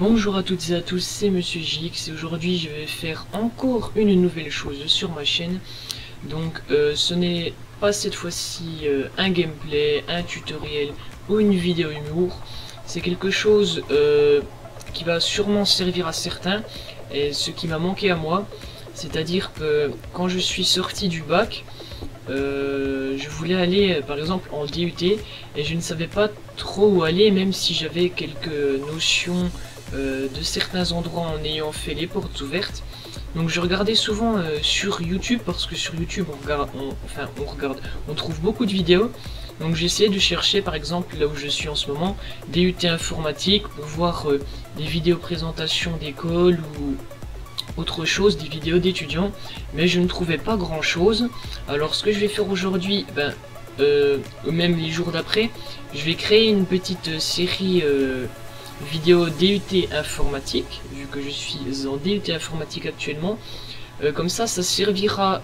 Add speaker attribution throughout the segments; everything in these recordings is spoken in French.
Speaker 1: Bonjour à toutes et à tous, c'est Monsieur JX et aujourd'hui je vais faire encore une nouvelle chose sur ma chaîne. Donc ce n'est pas cette fois-ci un gameplay, un tutoriel ou une vidéo humour. C'est quelque chose qui va sûrement servir à certains et ce qui m'a manqué à moi. C'est-à-dire que quand je suis sorti du bac, je voulais aller par exemple en DUT et je ne savais pas trop où aller, même si j'avais quelques notions de certains endroits en ayant fait les portes ouvertes. Donc je regardais souvent sur YouTube, parce que sur YouTube on trouve beaucoup de vidéos. Donc j'essayais de chercher par exemple là où je suis en ce moment, DUT informatique, pour voir des vidéos présentations d'école ou autre chose, des vidéos d'étudiants, mais je ne trouvais pas grand chose. Alors ce que je vais faire aujourd'hui, même les jours d'après, je vais créer une petite série vidéo DUT informatique, vu que je suis en DUT informatique actuellement. Comme ça servira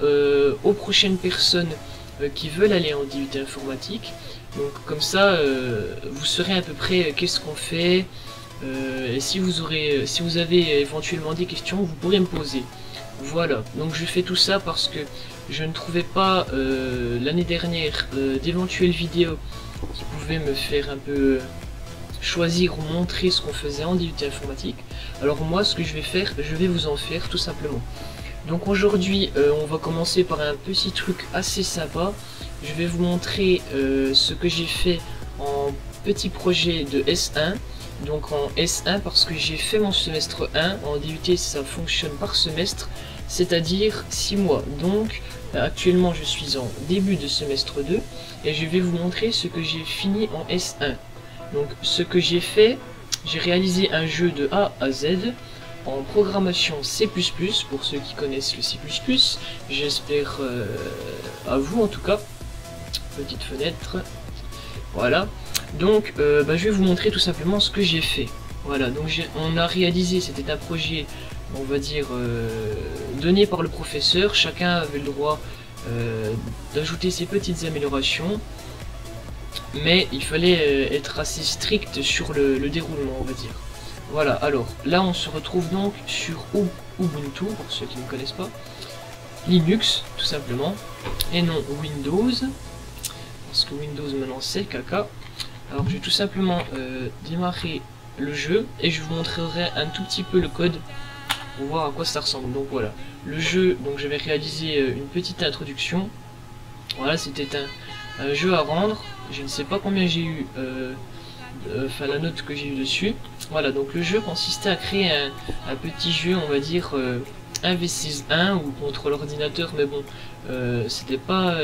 Speaker 1: aux prochaines personnes qui veulent aller en DUT informatique. Donc comme ça, vous saurez à peu près qu'est-ce qu'on fait. Et si vous avez éventuellement des questions, vous pourrez me poser. Voilà, donc je fais tout ça parce que je ne trouvais pas l'année dernière d'éventuelles vidéos qui pouvaient me faire un peu choisir ou montrer ce qu'on faisait en DUT informatique. Alors moi, ce que je vais faire, je vais vous en faire tout simplement. Donc aujourd'hui, on va commencer par un petit truc assez sympa. Je vais vous montrer ce que j'ai fait en petit projet de S1. Donc en S1 parce que j'ai fait mon semestre 1, en DUT ça fonctionne par semestre, c'est-à-dire 6 mois. Donc actuellement je suis en début de semestre 2 et je vais vous montrer ce que j'ai fini en S1. Donc ce que j'ai fait, j'ai réalisé un jeu de A à Z en programmation C++, pour ceux qui connaissent le C++, j'espère à vous en tout cas. Petite fenêtre, voilà. Donc je vais vous montrer tout simplement ce que j'ai fait. Voilà, donc on a réalisé, c'était un projet, on va dire, donné par le professeur. Chacun avait le droit d'ajouter ses petites améliorations, mais il fallait être assez strict sur le déroulement, on va dire. Voilà, alors là on se retrouve donc sur Ubuntu, pour ceux qui ne connaissent pas, Linux tout simplement, et non Windows, parce que Windows maintenant c'est caca. Alors je vais tout simplement démarrer le jeu et je vous montrerai un tout petit peu le code pour voir à quoi ça ressemble. Donc voilà, le jeu, donc je vais réaliser une petite introduction. Voilà, c'était un jeu à rendre, je ne sais pas combien j'ai eu, la note que j'ai eu dessus. Voilà, donc le jeu consistait à créer un petit jeu, on va dire 1v6-1 ou contre l'ordinateur, mais bon, c'était pas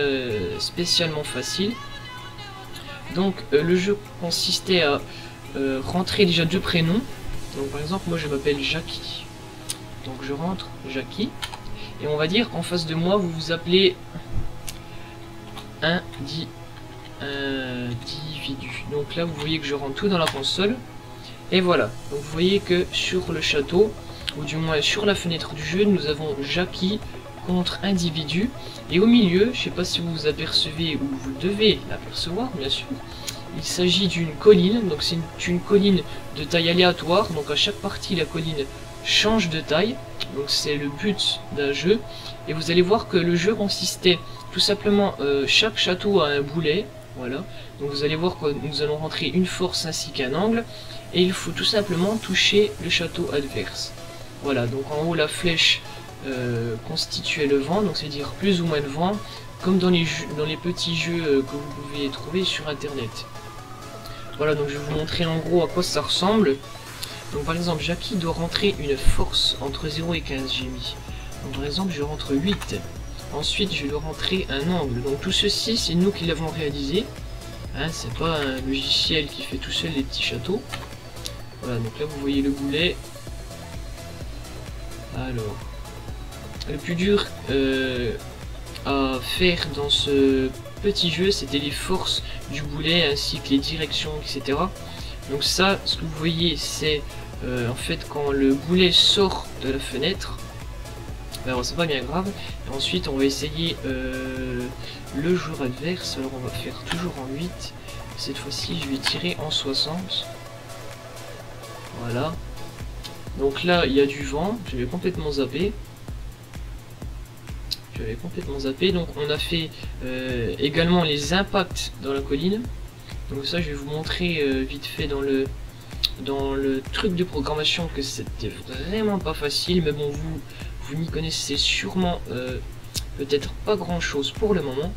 Speaker 1: spécialement facile. Donc le jeu consistait à rentrer déjà deux prénoms. Donc par exemple moi je m'appelle Jackie. Donc je rentre Jackie. Et on va dire qu'en face de moi vous vous appelez un individu. Donc là vous voyez que je rentre tout dans la console. Et voilà. Donc vous voyez que sur le château, ou du moins sur la fenêtre du jeu, nous avons Jackie contre individu, et au milieu, je sais pas si vous vous apercevez ou vous devez l'apercevoir bien sûr, il s'agit d'une colline. Donc c'est une colline de taille aléatoire, donc à chaque partie la colline change de taille, donc c'est le but d'un jeu. Et vous allez voir que le jeu consistait tout simplement, chaque château a un boulet, voilà, donc vous allez voir que nous allons rentrer une force ainsi qu'un angle, et il faut tout simplement toucher le château adverse. Voilà, donc en haut la flèche constituait le vent, donc c'est-à-dire plus ou moins de vent, comme dans les petits jeux que vous pouvez trouver sur internet. Voilà, donc je vais vous montrer en gros à quoi ça ressemble. Donc par exemple, Jackie doit rentrer une force entre 0 et 15, j'ai mis. Donc par exemple, je rentre 8. Ensuite, je dois rentrer un angle. Donc tout ceci, c'est nous qui l'avons réalisé. Hein, c'est pas un logiciel qui fait tout seul les petits châteaux. Voilà, donc là vous voyez le boulet. Alors, le plus dur à faire dans ce petit jeu, c'était les forces du boulet ainsi que les directions, etc. Donc ça, ce que vous voyez, c'est en fait quand le boulet sort de la fenêtre. Alors c'est pas bien grave. Et ensuite on va essayer le joueur adverse. Alors on va faire toujours en 8. Cette fois-ci je vais tirer en 60. Voilà. Donc là il y a du vent, j'avais complètement zappé. Donc on a fait également les impacts dans la colline. Donc ça je vais vous montrer vite fait dans le truc de programmation que c'était vraiment pas facile, mais bon vous n'y connaissez sûrement peut-être pas grand chose pour le moment.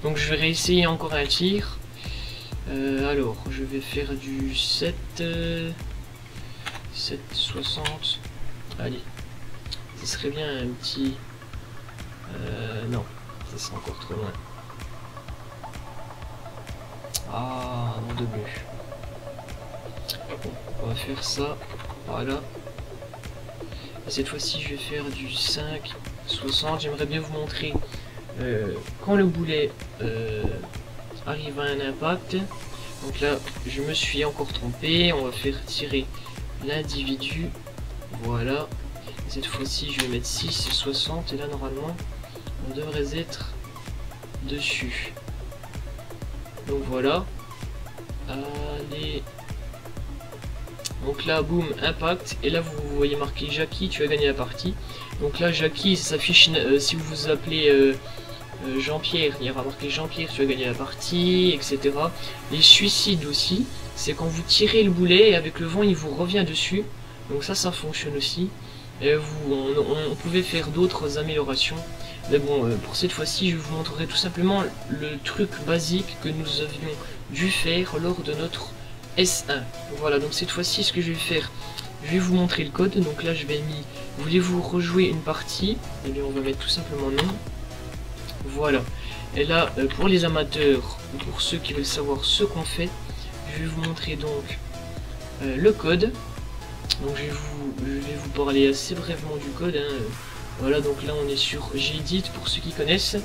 Speaker 1: Donc je vais réessayer encore un tir. Alors je vais faire du 760. Allez, ce serait bien un petit non, ça c'est encore trop loin. Ah non, de bleu. Bon, on va faire ça, voilà. Et cette fois-ci je vais faire du 5,60. J'aimerais bien vous montrer quand le boulet arrive à un impact. Donc là je me suis encore trompé, on va faire tirer l'individu, voilà. Et cette fois-ci je vais mettre 6,60 et là normalement on devrait être dessus. Donc voilà. Allez. Donc là, boum, impact. Et là, vous voyez marqué Jackie, tu as gagné la partie. Donc là, Jackie, ça s'affiche si vous vous appelez Jean-Pierre. Il y aura marqué Jean-Pierre, tu as gagné la partie, etc. Les suicides aussi. C'est quand vous tirez le boulet et avec le vent, il vous revient dessus. Donc ça fonctionne aussi. Et on pouvait faire d'autres améliorations. Mais bon, pour cette fois-ci, je vous montrerai tout simplement le truc basique que nous avions dû faire lors de notre S1. Voilà, donc cette fois-ci, ce que je vais faire, je vais vous montrer le code. Donc là, je vais mis, voulez-vous rejouer une partie? Et bien, on va mettre tout simplement non. Voilà. Et là, pour les amateurs, ou pour ceux qui veulent savoir ce qu'on fait, je vais vous montrer donc le code. Donc je vais vous parler assez brièvement du code, hein. Voilà, donc là on est sur Gedit pour ceux qui connaissent.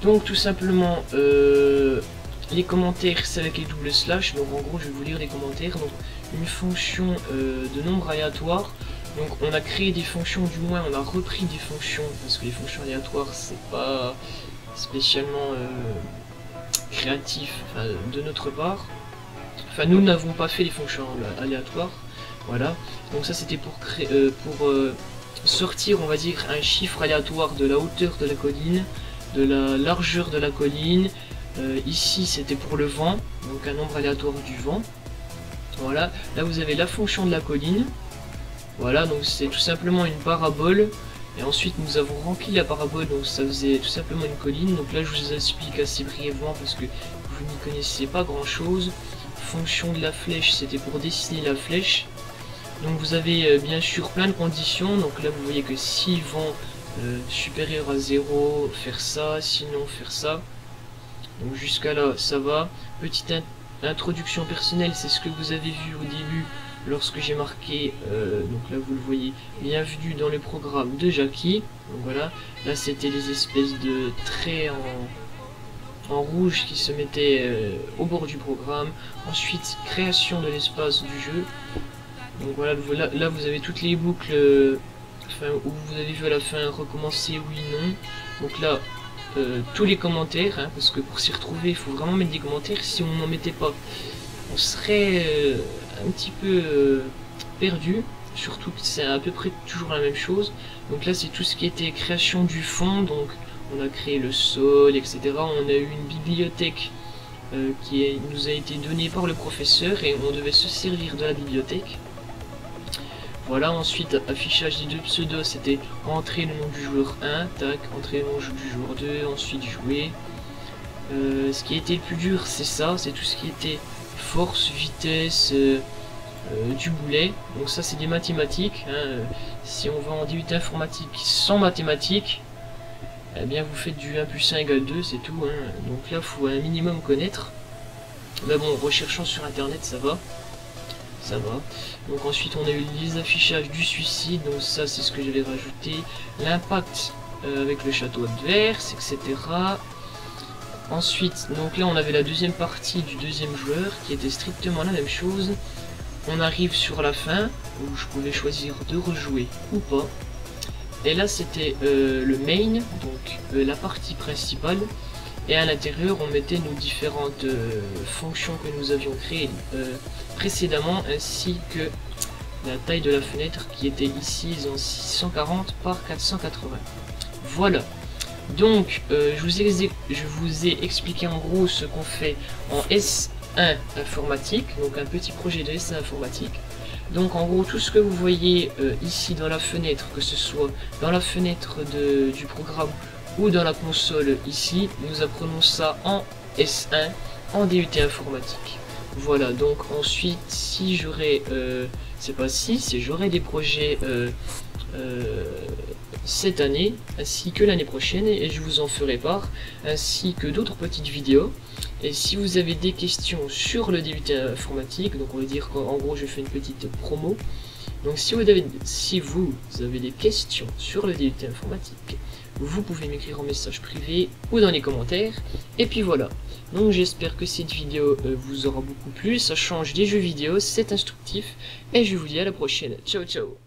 Speaker 1: Donc tout simplement les commentaires c'est avec les doubles slash. Donc en gros je vais vous lire les commentaires. Donc une fonction de nombre aléatoire. Donc on a créé des fonctions, du moins on a repris des fonctions, parce que les fonctions aléatoires c'est pas spécialement créatif, enfin, de notre part. Enfin nous n'avons pas fait les fonctions aléatoires. Voilà, donc ça c'était pour créer, sortir, on va dire, un chiffre aléatoire de la hauteur de la colline, de la largeur de la colline. Ici c'était pour le vent, donc un nombre aléatoire du vent. Voilà, là vous avez la fonction de la colline. Voilà, donc c'est tout simplement une parabole. Et ensuite nous avons rempli la parabole, donc ça faisait tout simplement une colline. Donc là je vous explique assez brièvement parce que vous n'y connaissez pas grand chose. Fonction de la flèche, c'était pour dessiner la flèche. Donc vous avez bien sûr plein de conditions. Donc là vous voyez que si vent supérieur à 0, faire ça, sinon faire ça. Donc jusqu'à là ça va. Petite introduction personnelle, c'est ce que vous avez vu au début lorsque j'ai marqué, donc là vous le voyez, bienvenue dans le programme de Jackie. Donc voilà, là c'était les espèces de traits en rouge qui se mettaient au bord du programme. Ensuite création de l'espace du jeu. Donc voilà, là vous avez toutes les boucles où vous avez vu à la fin recommencer oui non. Donc là tous les commentaires, hein, parce que pour s'y retrouver il faut vraiment mettre des commentaires. Si on n'en mettait pas on serait un petit peu perdu, surtout que c'est à peu près toujours la même chose. Donc là c'est tout ce qui était création du fond, donc on a créé le sol, etc. On a eu une bibliothèque qui nous a été donnée par le professeur et on devait se servir de la bibliothèque. Voilà, ensuite affichage des deux pseudos, c'était entrer le nom du joueur 1, tac, entrer le nom du joueur 2, ensuite jouer. Ce qui a été le plus dur c'est ça, c'est tout ce qui était force, vitesse du boulet. Donc ça c'est des mathématiques, hein. Si on va en DUT informatique sans mathématiques, eh bien vous faites du 1 plus 1 égale 2, c'est tout, hein. Donc là il faut un minimum connaître. Mais bon, recherchant sur internet ça va. Ça va. Donc ensuite on a eu les affichages du suicide, donc ça c'est ce que j'avais rajouté. L'impact avec le château adverse, etc. Ensuite, donc là on avait la deuxième partie du deuxième joueur qui était strictement la même chose. On arrive sur la fin où je pouvais choisir de rejouer ou pas. Et là c'était le main, donc la partie principale. Et à l'intérieur on mettait nos différentes fonctions que nous avions créées précédemment, ainsi que la taille de la fenêtre qui était ici en 640 par 480. Voilà. Donc, je vous ai expliqué en gros ce qu'on fait en S1 informatique, donc un petit projet de S1 informatique. Donc en gros, tout ce que vous voyez ici dans la fenêtre, que ce soit dans la fenêtre du programme ou dans la console ici, nous apprenons ça en S1, en DUT informatique. Voilà, donc ensuite, si j'aurai, si j'aurai des projets cette année, ainsi que l'année prochaine, et je vous en ferai part, ainsi que d'autres petites vidéos. Et si vous avez des questions sur le DUT informatique, donc on va dire qu'en gros je fais une petite promo. Donc si vous avez des questions sur le DUT informatique, vous pouvez m'écrire en message privé ou dans les commentaires. Et puis voilà. Donc j'espère que cette vidéo vous aura beaucoup plu. Ça change des jeux vidéo, c'est instructif. Et je vous dis à la prochaine. Ciao ciao.